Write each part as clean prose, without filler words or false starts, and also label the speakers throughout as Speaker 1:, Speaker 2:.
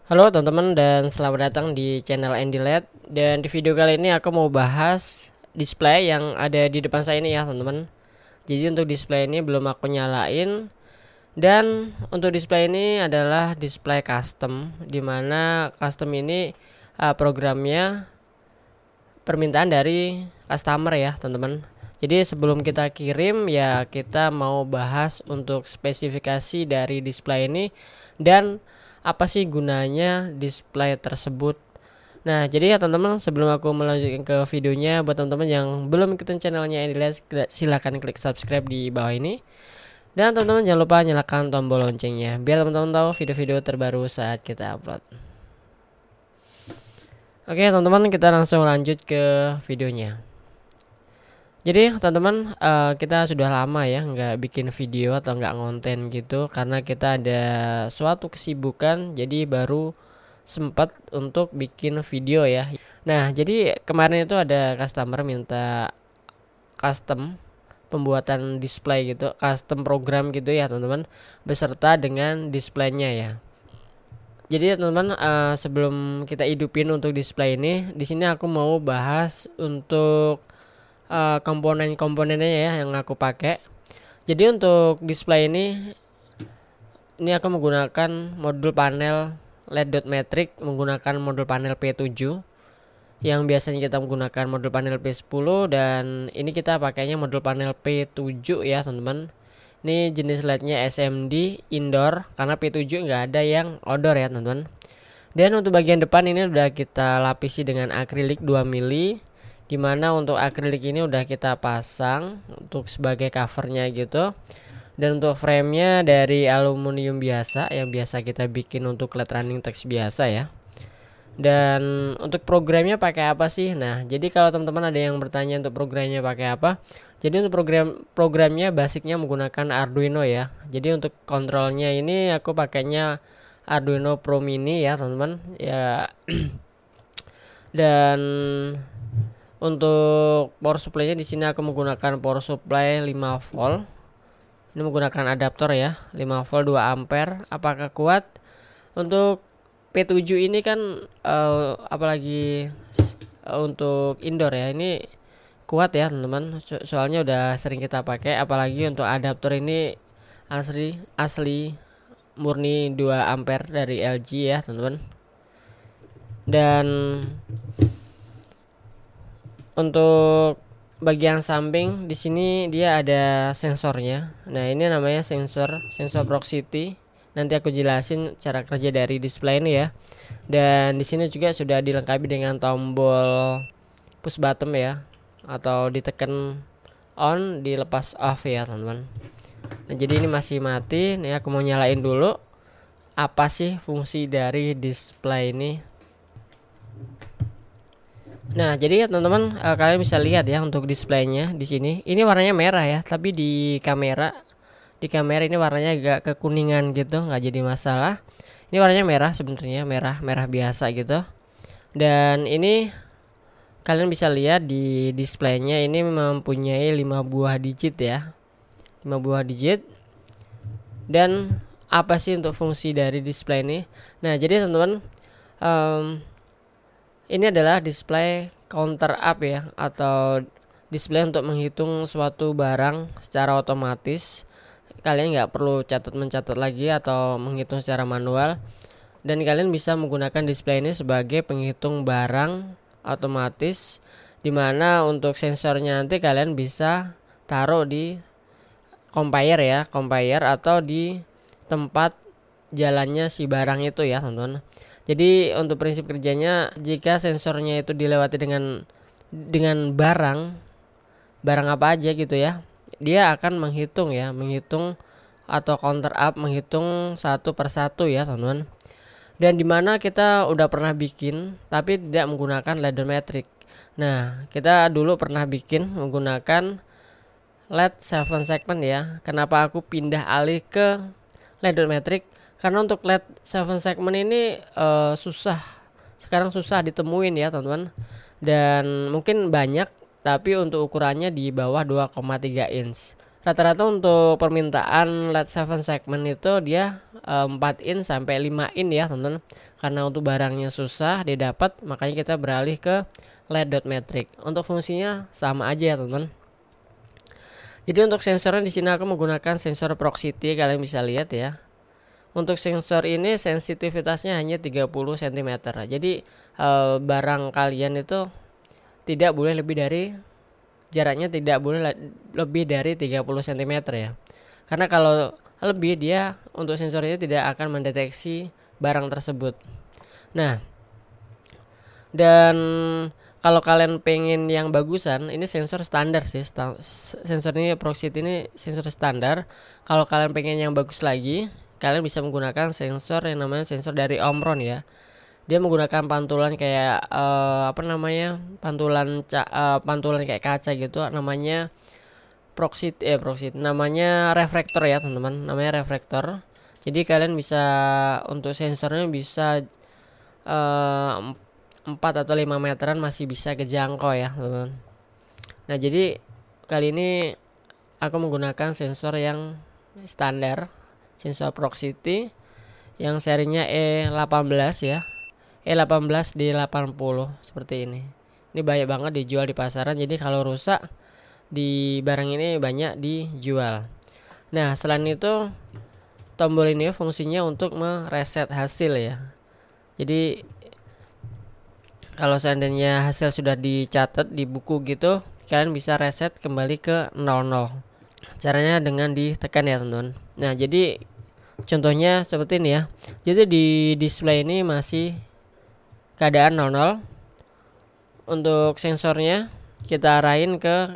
Speaker 1: Halo teman-teman dan selamat datang di channel Andy LED. Dan di video kali ini aku mau bahas display yang ada di depan saya ini ya teman-teman. Jadi untuk display ini belum aku nyalain. Dan untuk display ini adalah display custom, dimana custom ini programnya permintaan dari customer ya teman-teman. Jadi sebelum kita kirim ya kita mau bahas untuk spesifikasi dari display ini dan apa sih gunanya display tersebut. Nah jadi ya teman-teman, sebelum aku melanjutkan ke videonya, buat teman-teman yang belum ikutin channelnya Andy LED, silahkan klik subscribe di bawah ini. Dan teman-teman jangan lupa nyalakan tombol loncengnya biar teman-teman tahu video-video terbaru saat kita upload. Oke teman-teman, kita langsung lanjut ke videonya. Jadi teman-teman, kita sudah lama ya nggak bikin video atau nggak ngonten gitu, karena kita ada suatu kesibukan, jadi baru sempat untuk bikin video ya. Nah jadi kemarin itu ada customer minta custom pembuatan display gitu, custom program gitu ya teman-teman, beserta dengan displaynya ya. Jadi teman-teman, sebelum kita hidupin untuk display ini, di sini aku mau bahas untuk komponen-komponennya ya yang aku pakai. Jadi untuk display ini aku menggunakan modul panel LED dot matrix, menggunakan modul panel P7 yang biasanya kita menggunakan modul panel P10, dan ini kita pakainya modul panel P7 ya teman-teman. Ini jenis LED-nya SMD indoor karena P7 nggak ada yang outdoor ya teman-teman. Dan untuk bagian depan ini udah kita lapisi dengan akrilik 2 mili, dimana untuk akrilik ini udah kita pasang untuk sebagai covernya gitu. Dan untuk framenya dari aluminium biasa yang biasa kita bikin untuk LED running text biasa ya. Dan untuk programnya pakai apa sih? Nah jadi kalau teman-teman ada yang bertanya untuk programnya pakai apa, jadi untuk programnya basicnya menggunakan Arduino ya. Jadi untuk kontrolnya ini aku pakainya Arduino Pro Mini ya teman-teman ya. Dan untuk power supply-nya di sini aku menggunakan power supply 5 volt. Ini menggunakan adaptor ya, 5 volt 2 ampere. Apakah kuat? Untuk P7 ini kan apalagi untuk indoor ya, ini kuat ya teman-teman. Soalnya udah sering kita pakai, apalagi untuk adaptor ini asli murni 2 ampere dari LG ya teman-teman. Dan untuk bagian samping di sini dia ada sensornya. Nah, ini namanya sensor proximity. Nanti aku jelasin cara kerja dari display ini ya. Dan di sini juga sudah dilengkapi dengan tombol push button ya, atau ditekan on, dilepas off ya, teman-teman. Nah, jadi ini masih mati. Nih aku mau nyalain dulu. Apa sih fungsi dari display ini? Nah, jadi ya teman-teman, kalian bisa lihat ya untuk displaynya di sini. Ini warnanya merah ya, tapi di kamera ini warnanya agak kekuningan gitu, nggak jadi masalah. Ini warnanya merah sebenarnya, merah biasa gitu. Dan ini kalian bisa lihat di displaynya ini mempunyai 5 buah digit ya. 5 buah digit. Dan apa sih untuk fungsi dari display ini? Nah, jadi teman-teman, ini adalah display counter up ya, atau display untuk menghitung suatu barang secara otomatis. Kalian nggak perlu mencatat lagi atau menghitung secara manual, dan kalian bisa menggunakan display ini sebagai penghitung barang otomatis, dimana untuk sensornya nanti kalian bisa taruh di compare atau di tempat jalannya si barang itu ya teman-teman. Jadi untuk prinsip kerjanya, jika sensornya itu dilewati dengan barang apa aja gitu ya, dia akan menghitung atau counter up, menghitung satu persatu ya teman-teman. Dan dimana kita udah pernah bikin tapi tidak menggunakan ladder metric. Nah, kita dulu pernah bikin menggunakan LED 7 segment ya. Kenapa aku pindah alih ke ladder metric? Karena untuk LED 7 segment ini sekarang susah ditemuin ya teman-teman. Dan mungkin banyak, tapi untuk ukurannya di bawah 2,3 inch. Rata-rata untuk permintaan LED 7 segment itu dia 4 in sampai 5 in ya teman-teman. Karena untuk barangnya susah didapat, makanya kita beralih ke LED dot matrix. Untuk fungsinya sama aja ya teman-teman. Jadi untuk sensornya di sini aku menggunakan sensor Proximity, kalian bisa lihat ya. Untuk sensor ini sensitivitasnya hanya 30 cm. Jadi barang kalian itu tidak boleh lebih dari, jaraknya tidak boleh lebih dari 30 cm ya. Karena kalau lebih, dia untuk sensor ini tidak akan mendeteksi barang tersebut. Nah, dan kalau kalian pengen yang bagusan, ini sensor standar sih. Sensor ini Proximity ini sensor standar. Kalau kalian pengen yang bagus lagi, kalian bisa menggunakan sensor yang namanya sensor dari Omron ya. Dia menggunakan pantulan kayak pantulan kayak kaca gitu, namanya Proximity namanya refraktor ya teman-teman, namanya refraktor. Jadi kalian bisa, untuk sensornya bisa 4 atau 5 meteran masih bisa kejangkau ya teman-teman. Nah, jadi kali ini aku menggunakan sensor yang standar, sensor Proximity yang serinya E18 ya. E18 D80 seperti ini. Ini banyak banget dijual di pasaran, jadi kalau rusak di barang ini banyak dijual. Nah, selain itu tombol ini fungsinya untuk mereset hasil ya. Jadi kalau seandainya hasil sudah dicatat di buku gitu, kalian bisa reset kembali ke 00. Caranya dengan ditekan ya teman-teman. Nah, jadi contohnya seperti ini ya. Jadi di display ini masih keadaan 00. Untuk sensornya kita arahin ke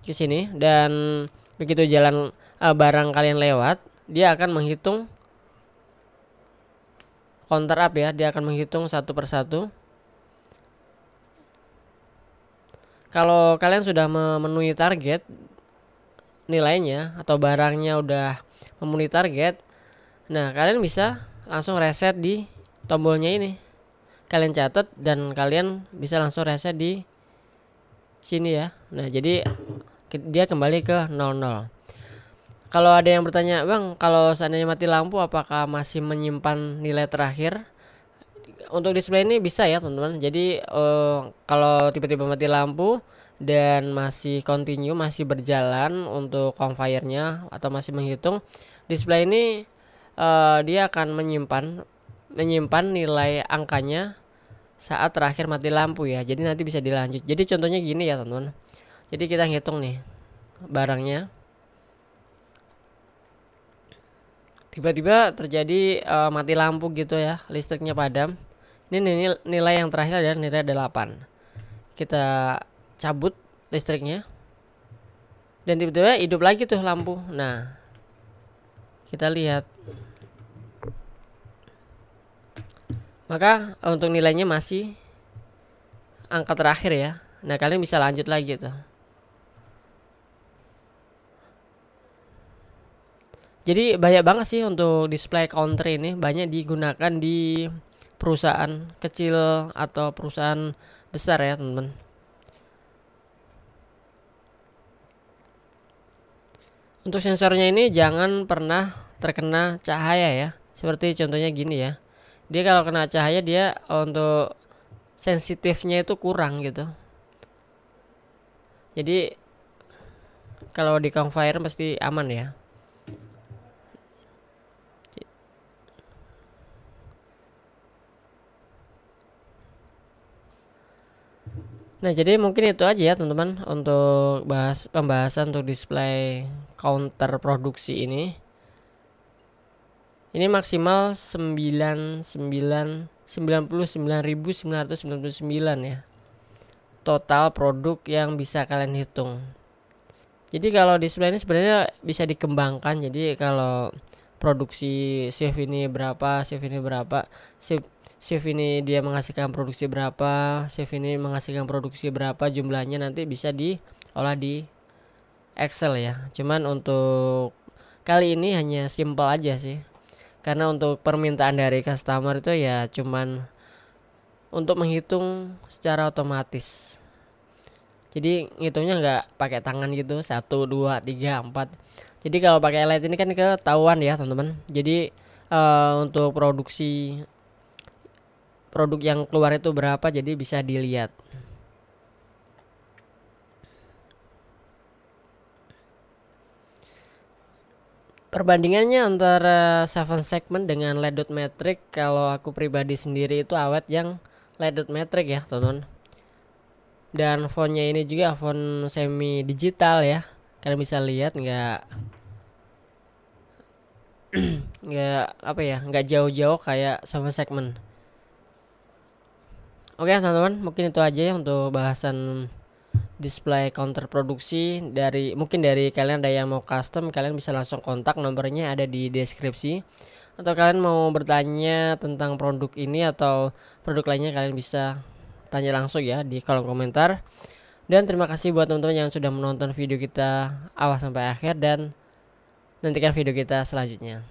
Speaker 1: sini, dan begitu jalan barang kalian lewat, dia akan menghitung counter up ya. Dia akan menghitung satu persatu. Kalau kalian sudah memenuhi target nilainya atau barangnya udah memenuhi target, nah kalian bisa langsung reset di tombolnya ini. Kalian catat dan kalian bisa langsung reset di sini ya. Nah, jadi dia kembali ke 00. Kalau ada yang bertanya, "Bang, kalau seandainya mati lampu apakah masih menyimpan nilai terakhir?" Untuk display ini bisa ya, teman-teman. Jadi kalau tiba-tiba mati lampu dan masih continue, masih berjalan untuk conveyornya atau masih menghitung, display ini dia akan menyimpan nilai angkanya saat terakhir mati lampu ya. Jadi nanti bisa dilanjut. Jadi contohnya gini ya teman-teman. Jadi kita ngitung nih barangnya, tiba-tiba terjadi mati lampu gitu ya, listriknya padam. Ini nilai yang terakhir adalah nilai 8. Kita cabut listriknya dan tiba-tiba hidup lagi tuh lampu. Nah, kita lihat, maka untuk nilainya masih angka terakhir ya. Nah, kalian bisa lanjut lagi tuh. Jadi banyak banget sih untuk display counter ini, banyak digunakan di perusahaan kecil atau perusahaan besar ya teman-teman. Untuk sensornya ini jangan pernah terkena cahaya ya. Seperti contohnya gini ya. Dia kalau kena cahaya, dia untuk sensitifnya itu kurang gitu. Jadi kalau di conveyor pasti aman ya. Nah, jadi mungkin itu aja ya teman-teman untuk pembahasan untuk display counter produksi ini. Ini maksimal 99.999 ya. Total produk yang bisa kalian hitung. Jadi kalau display ini sebenarnya bisa dikembangkan. Jadi kalau produksi shift ini berapa, shift ini dia menghasilkan produksi berapa, shift ini menghasilkan produksi berapa, jumlahnya nanti bisa diolah di Excel ya. Cuman untuk kali ini hanya simple aja sih. Karena untuk permintaan dari customer itu ya cuman untuk menghitung secara otomatis. Jadi ngitungnya nggak pakai tangan gitu, 1 2 3 4. Jadi kalau pakai LED ini kan ketahuan ya teman-teman. Jadi untuk produksi produk yang keluar itu berapa, jadi bisa dilihat. Perbandingannya antara 7 segment dengan LED dot matrix, kalau aku pribadi sendiri itu awet yang LED dot matrix ya teman-teman. Dan fontnya ini juga font semi digital ya, kalian bisa lihat nggak apa ya, nggak jauh-jauh kayak 7 segment. Oke teman-teman, mungkin itu aja ya untuk bahasan display counter produksi. Mungkin dari kalian ada yang mau custom, kalian bisa langsung kontak, nomornya ada di deskripsi. Atau kalian mau bertanya tentang produk ini atau produk lainnya, kalian bisa tanya langsung ya di kolom komentar. Dan terima kasih buat teman-teman yang sudah menonton video kita awal sampai akhir, dan nantikan video kita selanjutnya.